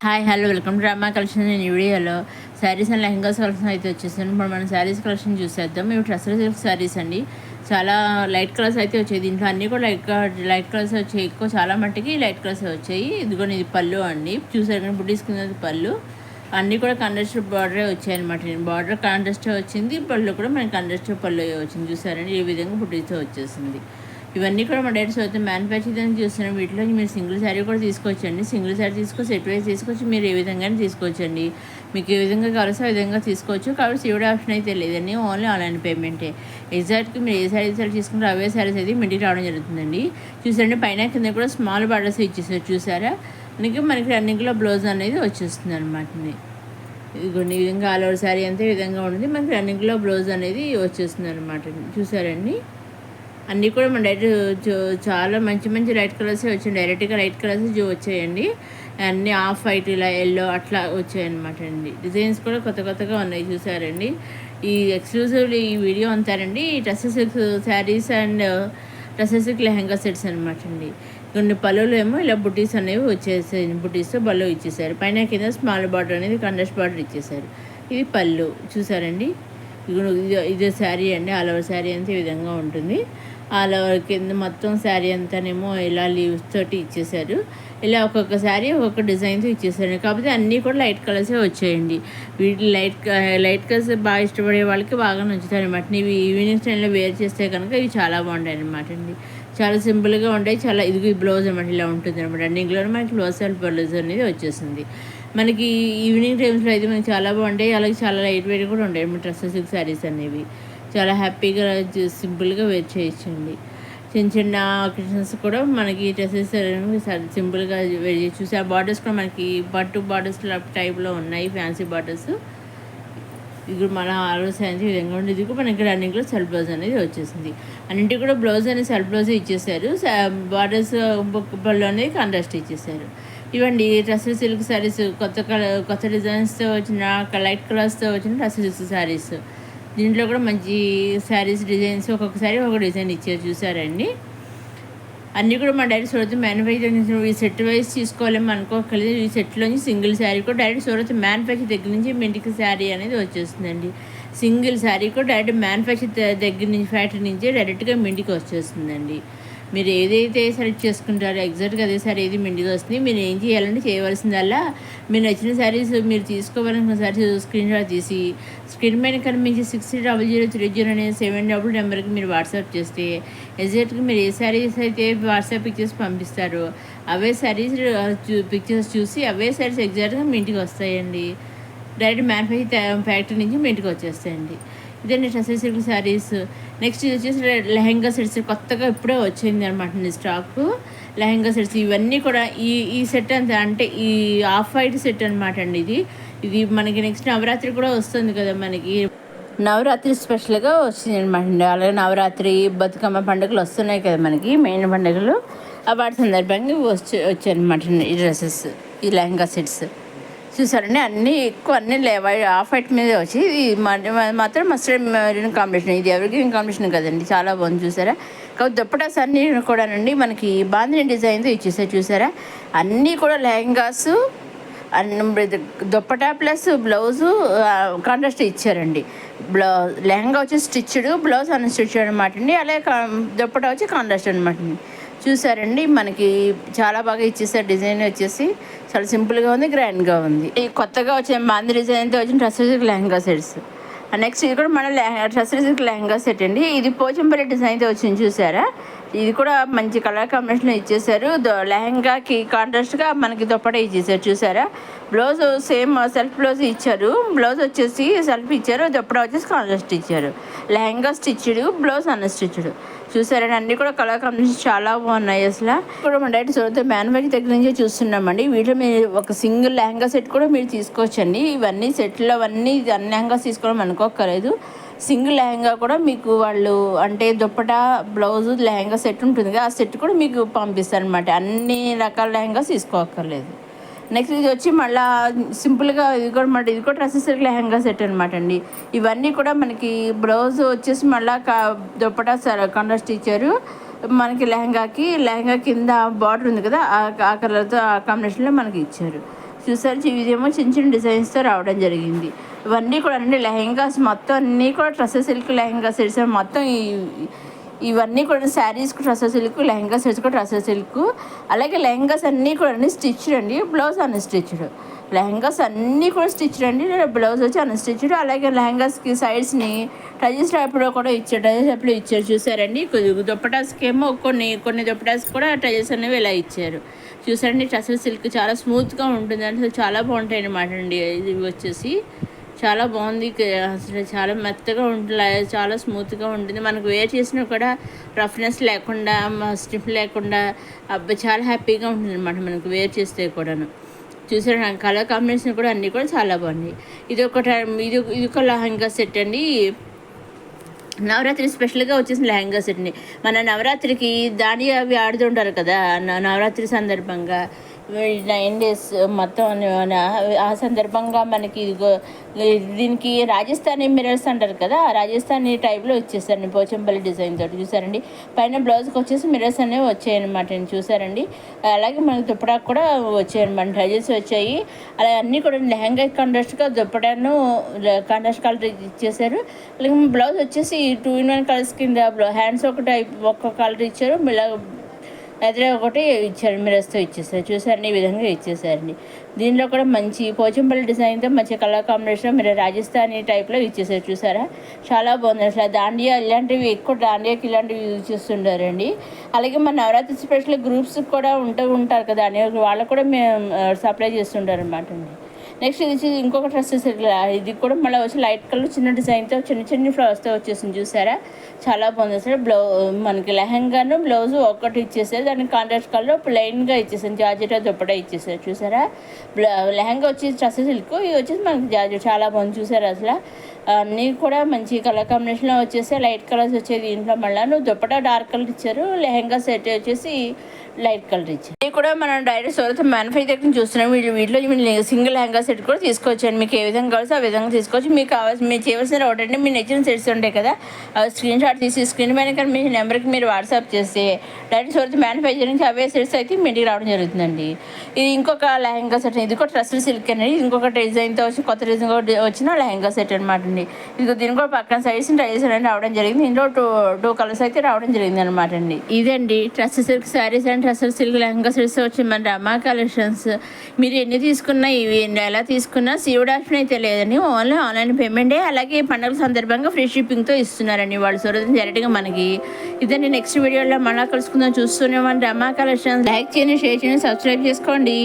Hi hello welcome to Rama collection. నేను ఈ వీడియోలో శారీస్ అండ్ లెహంగాస్ కలెక్షన్ అయితే వచ్చేసాను. ఇప్పుడు మనం శారీస్ కలెక్షన్ చూసేద్దాం. ఇవి ట్రస్సర్ సిల్క్ శారీస్ అండి. చాలా లైట్ కలర్స్ అయితే వచ్చాయి. దీంట్లో అన్నీ కూడా లైట్ కలర్స్ వచ్చాయి. ఎక్కువ చాలా మట్టికి లైట్ కలర్స్ వచ్చాయి. ఇదిగోని ఇది పళ్ళు అండి, చూసారు కానీ బుడ్డీస్ కింద పళ్ళు అన్నీ కూడా కాంట్రాస్ట్ బార్డరే వచ్చాయి అనమాట. బార్డర్ కాంట్రాస్ట్ వచ్చింది, పళ్ళు కూడా మనకి కాంట్రాస్ట్ పళ్ళు వచ్చింది. చూసారండి ఈ విధంగా బుడ్డీతో వచ్చేసింది. ఇవన్నీ కూడా మన డైరెక్ట్స్ అయితే మ్యానుఫ్యాక్చరింగ్ చూస్తున్నాం. వీటిలో మీరు సింగిల్ శారీ కూడా తీసుకోవచ్చండి. సింగిల్ శారీ తీసుకొని సెట్ వైజ్ తీసుకోవచ్చు. మీరు ఏ విధంగానే తీసుకోవచ్చండి. మీకు ఏ విధంగా కావాల్సో ఆ విధంగా తీసుకోవచ్చు. కాబట్టి సివిడ్ ఆప్షన్ అయితే లేదండి, ఓన్లీ ఆన్లైన్ పేమెంటే. ఎగ్జాక్ట్గా మీరు ఏ శారీ తీసుకుంటే అవే శారీస్ అయితే మీ ఇంటికి రావడం జరుగుతుందండి. చూసారండి పైన కింద కూడా స్మాల్ బార్డర్స్ ఇచ్చేసారు. చూసారా మనకి రన్నింగ్లో బ్లౌజ్ అనేది వచ్చేస్తుంది అనమాట. ఇదిగోండి ఈ విధంగా ఆల్ ఓవర్ శారీ అంతే విధంగా ఉంటుంది. మనకి రన్నింగ్లో బ్లౌజ్ అనేది వచ్చేస్తుంది అనమాట. చూసారండి అన్నీ కూడా మన డైరెక్ట్ చాలా మంచి మంచి లైట్ కలర్సే వచ్చాయి. డైరెక్ట్గా లైట్ కలర్స్ వచ్చాయండి. అన్నీ ఆఫ్ వైట్ ఇలా ఎల్లో అట్లా వచ్చాయన్నమాట అండి. డిజైన్స్ కూడా కొత్త కొత్తగా ఉన్నాయి. చూసారండి ఈ ఎక్స్క్లూజివ్లీ ఈ వీడియో అంతారండి. Tussar silk saris and tussar silk lehenga sets అనమాట అండి. కొన్ని పళ్ళులు ఏమో ఇలా బుటీస్ అనేవి వచ్చేసాయి. బుటీస్తో పళ్ళు ఇచ్చేసారు. పైన కింద స్మాల్ బార్డర్ అనేది కండస్ట్ బార్డర్ ఇచ్చేసారు. ఇది పళ్ళు చూసారండి. ఇదే శారీ అండి. ఆల్ ఓవర్ శారీ అంతా ఈ విధంగా ఉంటుంది. ఆల్ ఓవర్ కింద మొత్తం శారీ అంతానేమో ఇలా లీవ్స్ తోటి ఇచ్చేసారు. ఇలా ఒక్కొక్క శారీ ఒక్కొక్క డిజైన్తో ఇచ్చేసారు. కాకపోతే అన్నీ కూడా లైట్ కలర్సే వచ్చాయండి. వీటి లైట్ కలర్స్ బాగా ఇష్టపడే వాళ్ళకి బాగా నచ్చుతాయి అనమాట. ఇవి ఈవినింగ్ టైంలో వేర్ చేస్తే కనుక ఇవి చాలా బాగుంటాయి అనమాట అండి. చాలా సింపుల్గా ఉంటాయి. చాలా ఇదిగో ఈ బ్లౌజ్ అనమాట ఇలా ఉంటుంది అనమాట. రన్నింగ్లో మనకి క్లోజ్ సెల్ఫ్ బ్లౌజ్ అనేది వచ్చేసింది. మనకి ఈవినింగ్ టైమ్స్లో అయితే మనకి చాలా బాగుంటాయి. అలాగే చాలా లైట్ వెయిట్ కూడా ఉంటాయి మన ట్రస్సర్ సిల్క్ శారీస్ అనేవి. చాలా హ్యాపీగా సింపుల్గా వేర్ చేయొచ్చండి. చిన్న చిన్న అకేషన్స్ కూడా మనకి డ్రెస్సెస్ సింపుల్గా వేర్ చేయొచ్చు. చూసి ఆ బార్డర్స్ కూడా మనకి పట్టు బార్డర్స్ టైప్లో ఉన్నాయి, ఫ్యాన్సీ బార్డర్స్. ఇది మన ఆలోచన ఈ విధంగా ఉండేది. ఇది కూడా మనకి రన్నింగ్లో సెల్ఫ్ బ్లౌజ్ అనేది వచ్చేసింది. అన్నింటికి కూడా బ్లౌజ్ అనేది సెల్ఫ్ బ్లౌజ్ ఇచ్చేసారు. బార్డర్స్ పళ్ళు అనేది కాంట్రాస్ట్ ఇచ్చేసారు. ఇవ్వండి ట్రస్సర్ సిల్క్ శారీస్ కొత్త డిజైన్స్తో వచ్చిన లైట్ కలర్స్తో వచ్చిన ట్రస్సర్ సిల్క్ శారీస్. దీంట్లో కూడా మంచి శారీస్ డిజైన్స్ ఒక్కొక్క శారీ ఒక డిజైన్ ఇచ్చారు. చూసారండి అన్నీ కూడా మన డైరెక్ట్ సూరత్ మ్యానుఫ్యాక్చరింగ్ ఈ సెట్ వైజ్ తీసుకోవాలేమో అనుకోకలేదు. ఈ సెట్లోంచి సింగిల్ శారీ కూడా డైరెక్ట్ సూరత్ మ్యానుఫ్యాక్చర్ దగ్గర నుంచి మీ ఇంటికి శారీ అనేది వచ్చేస్తుందండి. సింగిల్ శారీ కూడా డైరెక్ట్ మ్యానుఫ్యాక్చర్ దగ్గర నుంచి ఫ్యాక్టరీ నుంచి డైరెక్ట్గా మీ ఇంటికి వచ్చేస్తుందండి. మీరు ఏదైతే సెలెక్ట్ చేసుకుంటారో ఎగ్జాక్ట్గా అదే సారీ ఏది మిండిగా వస్తుంది. మీరు ఏం చేయాలంటే చేయవలసిందల్లా మీరు నచ్చిన శారీస్ మీరు తీసుకోవాలనుకున్న శారీస్ స్క్రీన్ షాట్ తీసి స్క్రీన్ పైన కనిపించి 600030 అనే 7 నెంబర్కి మీరు వాట్సాప్ చేస్తే ఎగ్జాక్ట్గా మీరు ఏ శారీస్ అయితే వాట్సాప్ పిక్చర్స్ పంపిస్తారో అవే శారీస్ పిక్చర్స్ చూసి అవే శారీస్ ఎగ్జాక్ట్గా మీ ఇంటికి వస్తాయండి. డైరెక్ట్ మ్యానుఫ్యాక్చర్ ఫ్యాక్టరీ నుంచి మీ ఇంటికి వచ్చేస్తాయండి. ఇదండి ట్రస్సర్ సిల్క్ శారీస్. నెక్స్ట్ ఇది వచ్చేసి లెహంగా సెట్స్ కొత్తగా ఇప్పుడే వచ్చింది అనమాట స్టాకు. లెహంగా సెట్స్ ఇవన్నీ కూడా ఈ సెట్ అంతా అంటే ఈ ఆఫ్ వైట్ సెట్ అనమాట అండి. ఇది మనకి నెక్స్ట్ నవరాత్రి కూడా వస్తుంది కదా. మనకి నవరాత్రి స్పెషల్గా వచ్చింది అనమాట అండి. అలాగే నవరాత్రి బతుకమ్మ పండుగలు వస్తున్నాయి కదా మనకి మెయిన్ పండుగలు. వాటి సందర్భంగా వచ్చాయన్నమాట ఈ డ్రెస్సెస్, ఈ లెహంగా సెట్స్. చూసారండి అన్నీ ఆఫ్ వైట్ మీద వచ్చి ఇది మాత్రం మస్టర్డ్ మెరూన్ కాంబినేషన్. ఇది ఎవరికి కాంబినేషన్ కదండి, చాలా బాగుంది. చూసారా కాబట్టి దుప్పటాస్ అన్నీ కూడానండి మనకి బాందిని డిజైన్తో ఇచ్చేసారు. చూసారా అన్నీ కూడా lehengas dupatta plus blouse contrast ఇచ్చారండి. లెహంగా వచ్చి స్టిచ్డ్, బ్లౌజ్ అన్స్టిచ్డ్ అనమాట అండి. అలాగే దుప్పటా వచ్చి కాంట్రాస్ట్ అనమాట అండి. చూసారండి మనకి చాలా బాగా ఇచ్చేసారు. డిజైన్ వచ్చేసి చాలా సింపుల్గా ఉంది, గ్రాండ్గా ఉంది. ఈ కొత్తగా వచ్చిన బాంది డిజైన్తో వచ్చిన tussar silk lehenga sets. Next ఇది కూడా మన ట్రస్సర్ సిల్క్ లెహంగా సెట్ అండి. ఇది పోచంపల్లి డిజైన్తో వచ్చింది. చూసారా ఇది కూడా మంచి కలర్ కాంబినేషన్లో ఇచ్చేసారు. లెహంగాకి కాంట్రాస్ట్గా మనకి దుప్పట ఇచ్చేసారు. చూసారా బ్లౌజ్ సేమ్ సెల్ఫ్ బ్లౌజ్ ఇచ్చారు. బ్లౌజ్ వచ్చేసి సెల్ఫ్ ఇచ్చారు, దుప్పట వచ్చేసి కాంట్రాస్ట్ ఇచ్చారు. Lehenga stitched, blouse unstitched. చూసారండి అన్నీ కూడా కలర్ కాంబినేషన్ చాలా బాగున్నాయి. అసలు కూడా మన డైరెక్ట్ సూరత్ మ్యానుఫ్యాక్చర్ దగ్గర నుంచే చూస్తున్నామండి. వీటిలో మీరు ఒక సింగిల్ లెహంగా సెట్ కూడా మీరు తీసుకోవచ్చండి. ఇవన్నీ సెట్లో అన్ని లెహంగాస్ తీసుకోవడం అనుకోకలేదు. సింగిల్ లెహంగా కూడా మీకు వాళ్ళు అంటే దుప్పటా బ్లౌజ్ లెహంగా సెట్ ఉంటుంది కదా, ఆ సెట్ కూడా మీకు పంపిస్తారు అన్ని రకాల లెహంగాస్ తీసుకోక్కర్లేదు. నెక్స్ట్ ఇది వచ్చి మళ్ళీ సింపుల్గా ఇది కూడా ట్రస్సర్ సిల్క్ లెహంగా సెట్ అనమాట అండి. ఇవన్నీ కూడా మనకి బ్లౌజ్ వచ్చేసి మళ్ళీ దుప్పటా కాంట్రాస్ట్ ఇచ్చారు. మనకి లెహంగా కింద బార్డర్ ఉంది కదా, ఆ కలర్తో ఆ కాంబినేషన్లో మనకి ఇచ్చారు. చూసారు, ఇదేమో చిన్న చిన్న డిజైన్స్తో రావడం జరిగింది. ఇవన్నీ కూడా అన్ని లెహెంగాస్ మొత్తం అన్నీ కూడా ట్రస్సెస్ సిల్క్ లెహెంగా సెట్స్ మొత్తం ఇవన్నీ కూడా శారీస్కు ట్రస్సెస్ సిల్క్, లెహెంగా సెట్స్కు ట్రస్సెస్ సిల్క్. అలాగే లెహెంగాస్ అన్నీ కూడా స్టిచ్డ్ అండి, బ్లౌజ్ అన్స్టిచ్డ్. లెహెంగాస్ అన్నీ కూడా స్టిచ్డ్ అండి, బ్లౌజ్ వచ్చి అన్స్టిచ్డ్. అలాగే లెహెంగాస్కి సైడ్స్ని టజెస్ టైప్లో కూడా ఇచ్చారు, టజెస్ టైప్లో ఇచ్చారు. చూసారండి, దుప్పటాస్కి ఏమో కొన్ని దుప్పటాస్కి కూడా టజెస్ అనేవి ఇలా ఇచ్చారు. చూసారండి, ట్రస్సెస్ సిల్క్ చాలా స్మూత్గా ఉంటుంది, అసలు చాలా బాగుంటాయి అన్నమాట అండి. ఇది వచ్చేసి చాలా బాగుంది, అసలు చాలా మెత్తగా ఉంటుంది, చాలా స్మూత్గా ఉంటుంది. మనకు వేర్ చేసినా కూడా రఫ్నెస్ లేకుండా, స్టిఫ్ లేకుండా చాలా హ్యాపీగా ఉంటుంది అనమాట మనకు వేర్ చేస్తే కూడాను. చూసారు, కలర్ కాంబినేషన్ కూడా అన్నీ కూడా చాలా బాగున్నాయి. ఇది ఒక లెహంగా సెట్ అండి, నవరాత్రి స్పెషల్గా వచ్చేసిన లెహంగా సెట్ని. మన నవరాత్రికి దాండియా అవి ఆడుతుంటారు కదా, నవరాత్రి సందర్భంగా 9 days మొత్తం ఆ సందర్భంగా మనకి దీనికి రాజస్థానీ మిరర్స్ అంటారు కదా, రాజస్థానీ టైప్లో వచ్చేసారండి పోచంపల్లి డిజైన్ తోటి. చూసారండి, పైన బ్లౌజ్కి వచ్చేసి మిరర్స్ అనేవి వచ్చాయన్నమాట. చూసారండి, అలాగే మనకి దుప్పటాకు కూడా వచ్చాయన్నమాట, టజెస్ వచ్చాయి. అలా అన్నీ కూడా లెహంగా కాంట్రాస్ట్గా దుప్పటాను కాంట్రాస్ట్ కలర్ ఇచ్చేసారు. అలాగే బ్లౌజ్ వచ్చేసి 2 in 1 కలర్స్ కింద హ్యాండ్స్ ఒక్క కలర్ ఇచ్చారు, ఎదురు ఒకటి ఇచ్చారు, మిరర్స్తో ఇచ్చేసారు. చూసారండి, ఈ విధంగా ఇచ్చేసారండి. దీనిలో కూడా మంచి పోచంపల్లి డిజైన్తో మంచి కలర్ కాంబినేషన్ మీరు రాజస్థానీ టైప్లో ఇచ్చేసారు. చూసారా, చాలా బాగుంది. అసలు దాండియా ఇలాంటివి ఎక్కువ దాండియాకి ఇలాంటివి యూజ్ చేస్తుంటారండి. అలాగే మన నవరాత్రి స్పెషల్ గ్రూప్స్ కూడా ఉంటారు కదా అని వాళ్ళకు కూడా మేము సప్లై చేస్తుంటారు అనమాట అండి. నెక్స్ట్ ఇది ఇంకొక డ్రెస్సెస్, ఇది కూడా మళ్ళీ వచ్చి లైట్ కలర్ చిన్న డిజైన్తో చిన్న ఫ్లవర్స్తో వచ్చేసింది. చూసారా, చాలా బాగుంది. అసలు మనకి లెహంగాను బ్లౌజ్ ఒక్కటి ఇచ్చేసారు, దానికి కాంట్రాస్ట్ కలర్ ప్లెయిన్గా ఇచ్చేసాను, జార్జెట్ దుప్పటా ఇచ్చేసారు. చూసారా, లెహంగా వచ్చేసి డ్రెస్సెస్ సిల్క్, ఇది వచ్చేసి మనకి జార్జెట్, చాలా బాగుంది. చూసారా, అసలు అన్నీ కూడా మంచి కలర్ కాంబినేషన్లో వచ్చేసి లైట్ కలర్స్ వచ్చేది. ఇంట్లో మళ్ళీ దుప్పటా డార్క్ కలర్ ఇచ్చారు, లెహంగా సెట్ వచ్చేసి లైట్ కలర్ ఇచ్చారు. ఇది కూడా మనం డైరెక్ట్ సొరత మ్యానుఫ్యాక్చరింగ్ చూస్తున్నాం. వీటిలో సింగిల్ లెహంగా సెట్ కూడా తీసుకోవచ్చండి, మీకు ఏ విధంగా కావాల్సి ఆ విధంగా తీసుకోవచ్చు. మీకు కావాల్సి మీరు చేయవలసిన ఒకటంటే మీ నచ్చిన సెట్స్ ఉంటాయి కదా, స్క్రీన్ షాట్ తీసి స్క్రీన్ పైన కానీ మీ నెంబర్కి మీరు వాట్సాప్ చేస్తే డైరెక్ట్ సొరత మ్యానుఫ్యాక్చరింగ్ అవే సెట్స్ అయితే మీ ఇంటికి రావడం జరుగుతుందండి. ఇది ఇంకొక లెహంగా సెట్, ఇది కూడా ట్రస్డ్ సిల్క్ అనేది, ఇంకొక డిజైన్తో వచ్చి కొత్త డిజైన్ వచ్చిన లెహంగా సెట్ అనమాట అండి. ఇది దీని కూడా పక్కన సైడ్స్ టైల్స్ అనేది రావడం జరిగింది. ఇందులో టూ కలర్స్ అయితే రావడం జరిగింది అనమాట అండి. ఇదండి tussar silk saris and tussar silk lehenga sets వచ్చి మన రమా కలెక్షన్స్. మీరు ఎన్ని తీసుకున్నా, ఇవి ఎలా తీసుకున్నా సీవుడ్ ఆప్షన్ అయితే లేదండి, ఓన్లీ ఆన్లైన్ పేమెంటే. అలాగే పండుగల సందర్భంగా ఫ్రీ షిప్పింగ్తో ఇస్తున్నారండి వాళ్ళు సొరత డైరెక్ట్గా మనకి. ఇదండి, నెక్స్ట్ వీడియోలో మళ్ళీ కలుసుకుందాం. చూస్తూనే మన రమా కలెక్షన్స్. లైక్ చేయండి, షేర్ చేయండి, సబ్స్క్రైబ్ చేసుకోండి.